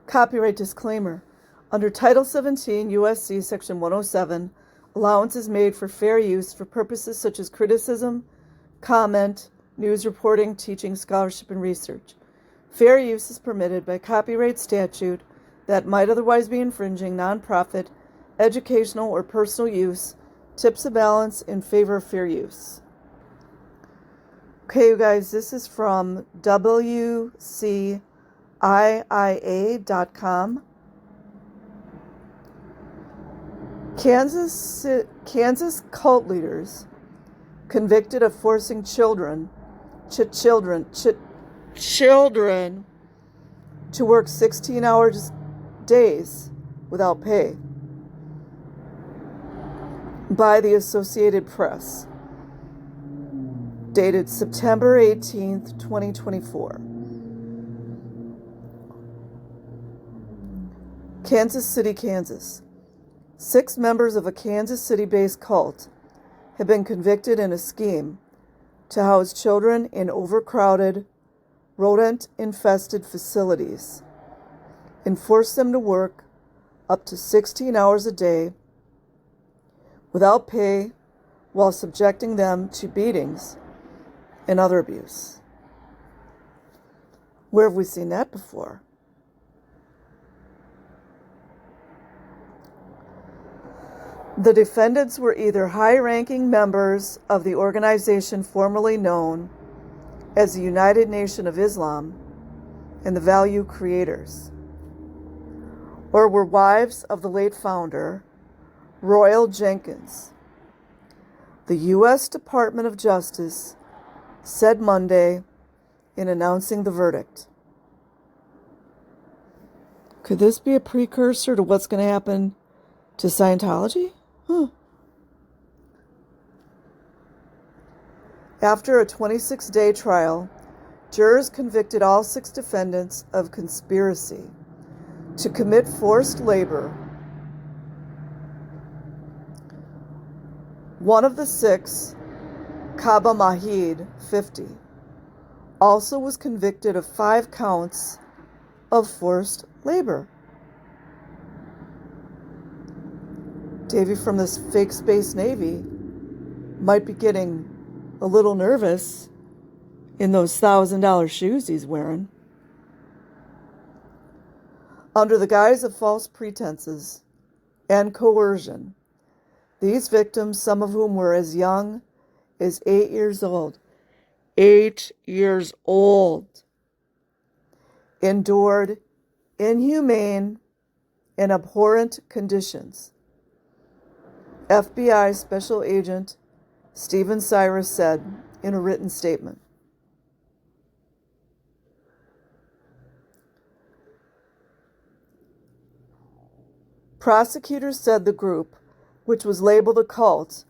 Copyright disclaimer. Under Title 17 U.S.C. Section 107, allowance is made for fair use for purposes such as criticism, comment, news reporting, teaching, scholarship, and research. Fair use is permitted by copyright statute that might otherwise be infringing nonprofit, educational, or personal use, tips the balance in favor of fair use. Okay, you guys, this is from WCIIA.com. Kansas cult leaders convicted of forcing children to work 16-hour days without pay by the Associated Press, dated September 18th, 2024. Kansas City, Kansas. 6 members of a Kansas City-based cult have been convicted in a scheme to house children in overcrowded, rodent-infested facilities and force them to work up to 16 hours a day without pay while subjecting them to beatings and other abuse. Where have we seen that before? The defendants were either high-ranking members of the organization formerly known as the United Nation of Islam and the Value Creators, or were wives of the late founder, Royal Jenkins. The U.S. Department of Justice said Monday in announcing the verdict. Could this be a precursor to what's going to happen to Scientology? After a 26-day trial, jurors convicted all 6 defendants of conspiracy to commit forced labor. One of the 6, Kaba Mahid, 50, also was convicted of 5 counts of forced labor. Davy from this fake space navy might be getting a little nervous in those $1,000 shoes he's wearing. Under the guise of false pretenses and coercion, these victims, some of whom were as young as 8 years old, endured inhumane and abhorrent conditions. FBI Special Agent Stephen Cyrus said in a written statement. Prosecutors said the group, which was labeled a cult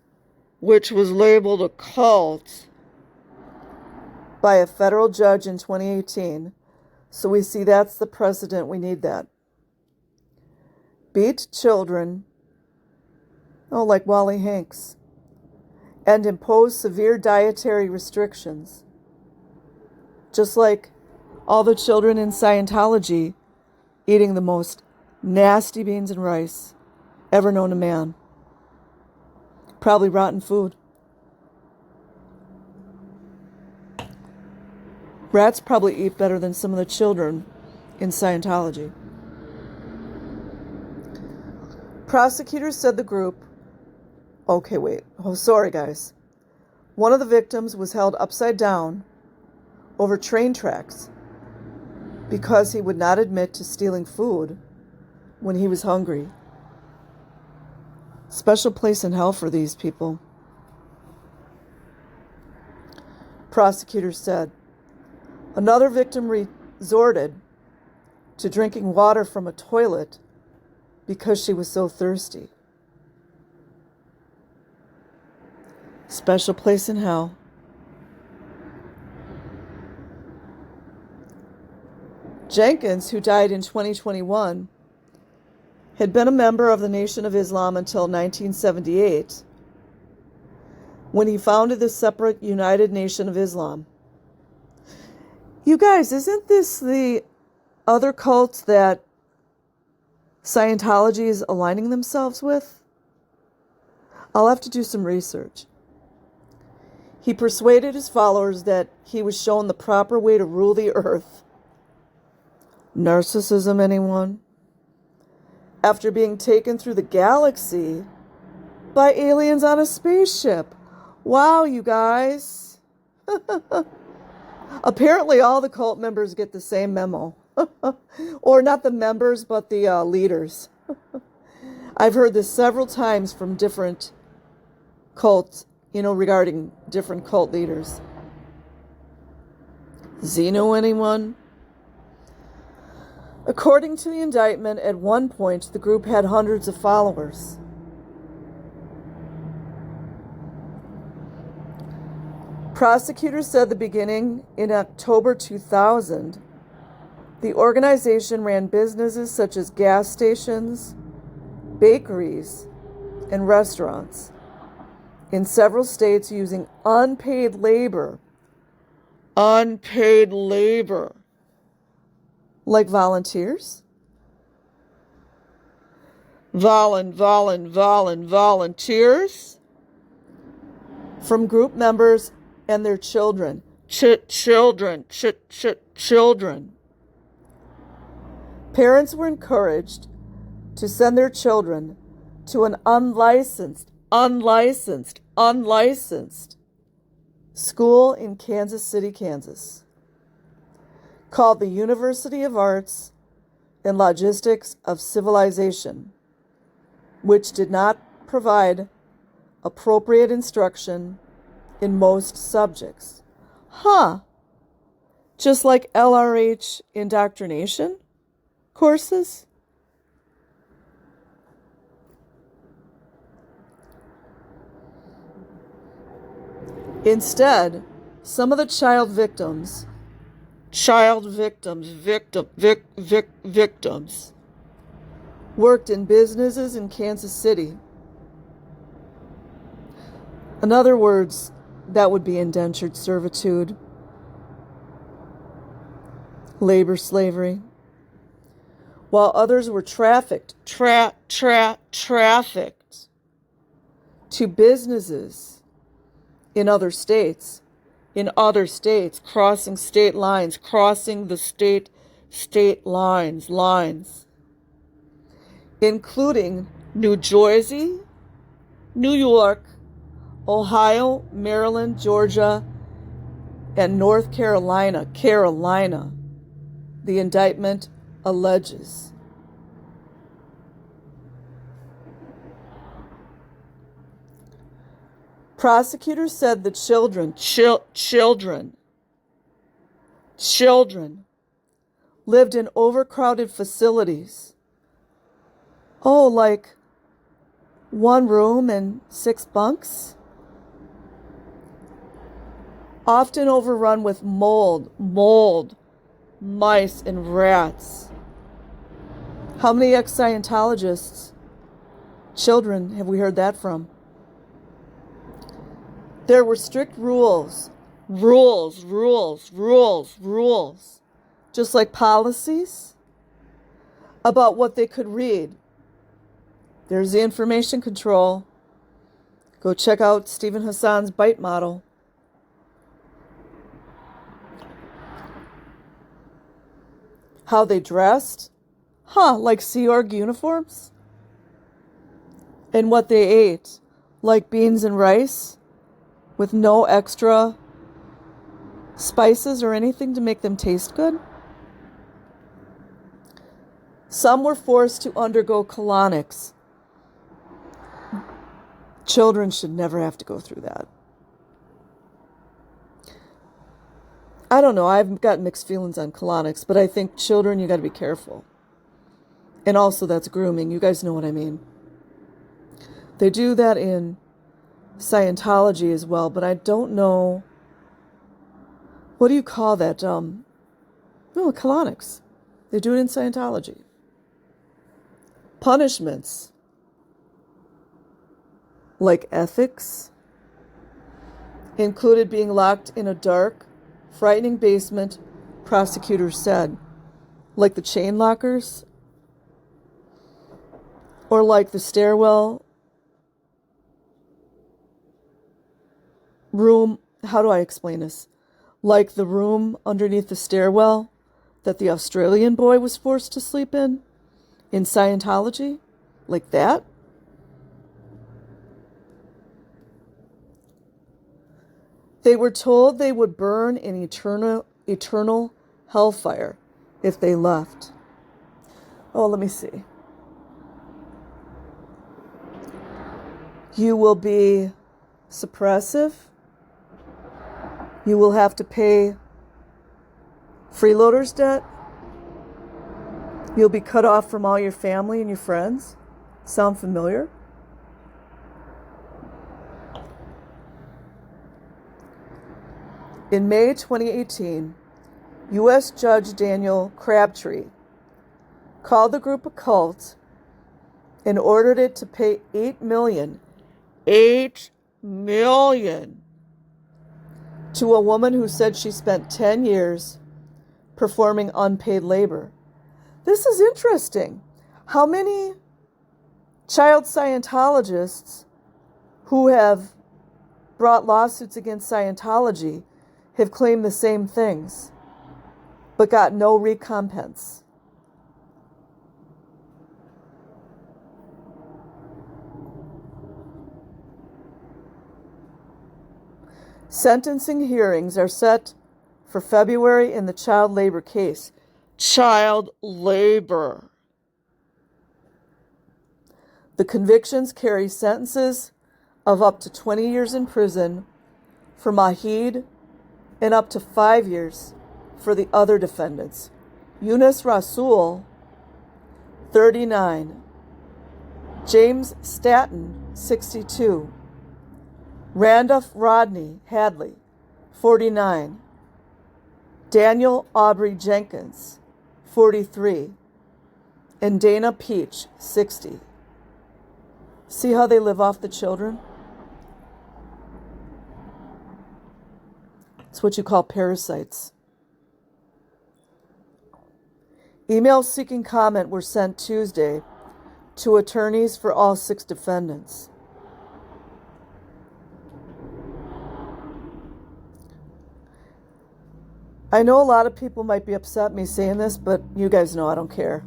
by a federal judge in 2018, so we see that's the precedent, we need that, beat children, like Wally Hanks, and impose severe dietary restrictions, just like all the children in Scientology eating the most nasty beans and rice ever known to man. Probably rotten food. Rats probably eat better than some of the children in Scientology. Prosecutors said the group, sorry guys. One of the victims was held upside down over train tracks because he would not admit to stealing food when he was hungry. Special place in hell for these people. Prosecutors said another victim resorted to drinking water from a toilet because she was so thirsty. Special place in hell. Jenkins, who died in 2021, had been a member of the Nation of Islam until 1978, when he founded the separate United Nation of Islam. You guys, isn't this the other cult that Scientology is aligning themselves with? I'll have to do some research. He persuaded his followers that he was shown the proper way to rule the earth. Narcissism, anyone? After being taken through the galaxy by aliens on a spaceship. Wow, you guys. Apparently all the cult members get the same memo. Or not the members, but the leaders. I've heard this several times from different cults, regarding different cult leaders. Xeno, anyone? According to the indictment, at one point, the group had hundreds of followers. Prosecutors said the beginning in October 2000, the organization ran businesses such as gas stations, bakeries, and restaurants in several states using unpaid labor. Unpaid labor. Like volunteers? Volunteers? From group members and their children. Children. Parents were encouraged to send their children to an unlicensed school in Kansas City, Kansas, called the University of Arts and Logistics of Civilization, which did not provide appropriate instruction in most subjects. Just like LRH indoctrination courses? Instead, some of the victims worked in businesses in Kansas City. In other words, that would be indentured servitude, labor slavery, while others were trafficked to businesses in other states, crossing state lines, crossing the state lines, including New Jersey, New York, Ohio, Maryland, Georgia, and North Carolina. The indictment alleges. Prosecutors said the children lived in overcrowded facilities. Like one room and 6 bunks? Often overrun with mold, mice, and rats. How many ex-Scientologists' children have we heard that from? There were strict rules, just like policies about what they could read. There's the information control. Go check out Stephen Hassan's BITE model. How they dressed? Like Sea Org uniforms? And what they ate? Like beans and rice? With no extra spices or anything to make them taste good? Some were forced to undergo colonics. Children should never have to go through that. I don't know, I've got mixed feelings on colonics, but I think children, you got to be careful. And also that's grooming, you guys know what I mean. They do that in Scientology as well, but I don't know, what do you call that? Colonics. They do it in Scientology. Punishments, like ethics, included being locked in a dark, frightening basement, prosecutors said, like the chain lockers. Or like the stairwell room, how do I explain this? Like the room underneath the stairwell that the Australian boy was forced to sleep in Scientology? Like that? They were told they would burn in eternal hellfire if they left. Oh, let me see. You will be suppressive. You will have to pay freeloader's debt. You'll be cut off from all your family and your friends. Sound familiar? In May 2018, U.S. Judge Daniel Crabtree called the group a cult and ordered it to pay $8 million to a woman who said she spent 10 years performing unpaid labor. This is interesting. How many child Scientologists who have brought lawsuits against Scientology have claimed the same things, but got no recompense? Sentencing hearings are set for February in the child labor case. Child labor. The convictions carry sentences of up to 20 years in prison for Mahid and up to 5 years for the other defendants. Yunus Rasul, 39. James Staton, 62. Randolph Rodney Hadley, 49. Daniel Aubrey Jenkins, 43. And Dana Peach, 60. See how they live off the children? It's what you call parasites. Emails seeking comment were sent Tuesday to attorneys for all 6 defendants. I know a lot of people might be upset me saying this, but you guys know I don't care.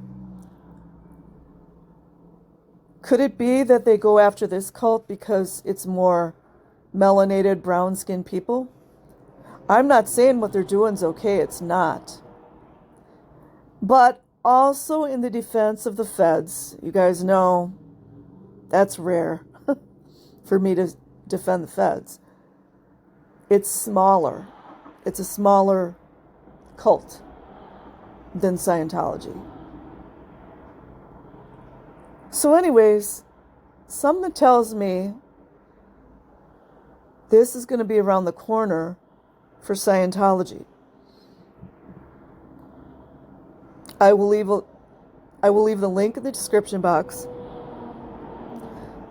Could it be that they go after this cult because it's more melanated, brown-skinned people? I'm not saying what they're doing is okay. It's not. But also in the defense of the feds, you guys know that's rare for me to defend the feds. It's smaller. It's a smaller cult than Scientology. So anyways, something tells me this is going to be around the corner for Scientology. I will leave the link in the description box.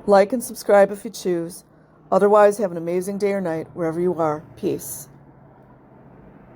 Like and subscribe if you choose. Otherwise, have an amazing day or night wherever you are. Peace.